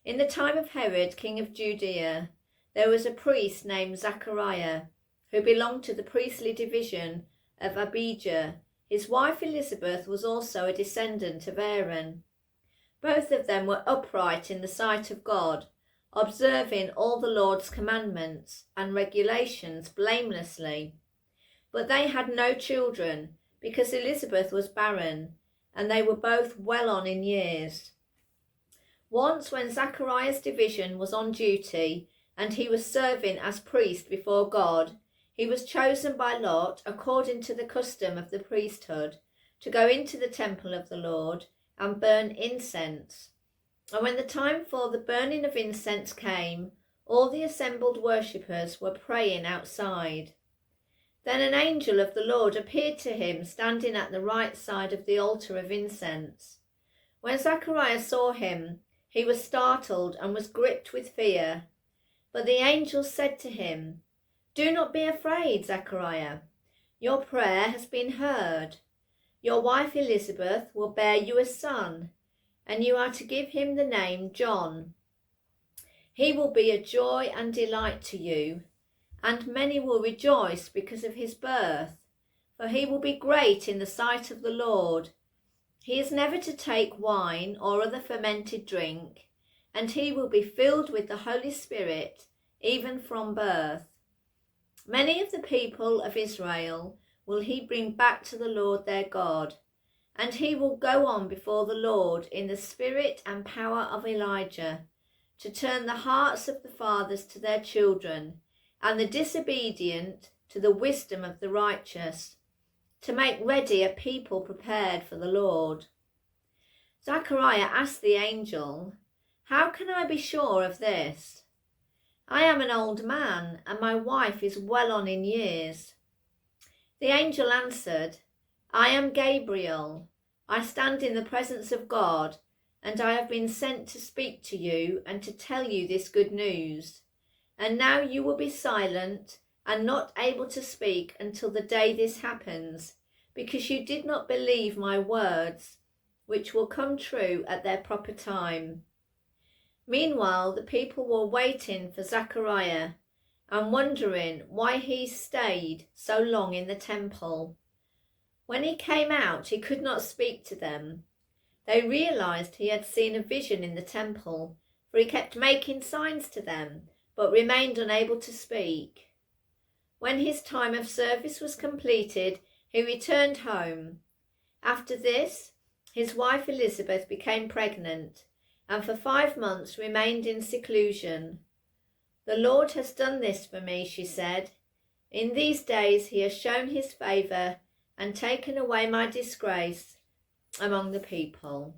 In the time of Herod, king of Judea, there was a priest named Zacharias, who belonged to the priestly division of Abijah. His wife Elizabeth was also a descendant of Aaron. Both of them were upright in the sight of God, observing all the Lord's commandments and regulations blamelessly. But they had no children, because Elizabeth was barren, and they were both well on in years. Once, when Zacharias' division was on duty, and he was serving as priest before God, he was chosen by lot, according to the custom of the priesthood, to go into the temple of the Lord and burn incense. And when the time for the burning of incense came, all the assembled worshippers were praying outside. Then an angel of the Lord appeared to him, standing at the right side of the altar of incense. When Zacharias saw him, he was startled and was gripped with fear. But the angel said to him, "Do not be afraid, Zacharias. Your prayer has been heard. Your wife Elizabeth will bear you a son, and you are to give him the name John. He will be a joy and delight to you, and many will rejoice because of his birth, for he will be great in the sight of the Lord. He is never to take wine or other fermented drink, and he will be filled with the Holy Spirit even from birth. Many of the people of Israel will he bring back to the Lord their God, and he will go on before the Lord in the spirit and power of Elijah, to turn the hearts of the fathers to their children, and the disobedient to the wisdom of the righteous, to make ready a people prepared for the Lord." Zacharias asked the angel, "How can I be sure of this? I am an old man, and my wife is well on in years." The angel answered, "I am Gabriel. I stand in the presence of God, and I have been sent to speak to you and to tell you this good news. And now you will be silent and not able to speak until the day this happens, because you did not believe my words, which will come true at their proper time." Meanwhile, the people were waiting for Zacharias and wondering why he stayed so long in the temple. When he came out, he could not speak to them. They realized he had seen a vision in the temple, for he kept making signs to them, but remained unable to speak. When his time of service was completed, he returned home. After this, his wife Elizabeth became pregnant, and for 5 months remained in seclusion. "The Lord has done this for me," she said. "In these days he has shown his favour and taken away my disgrace among the people."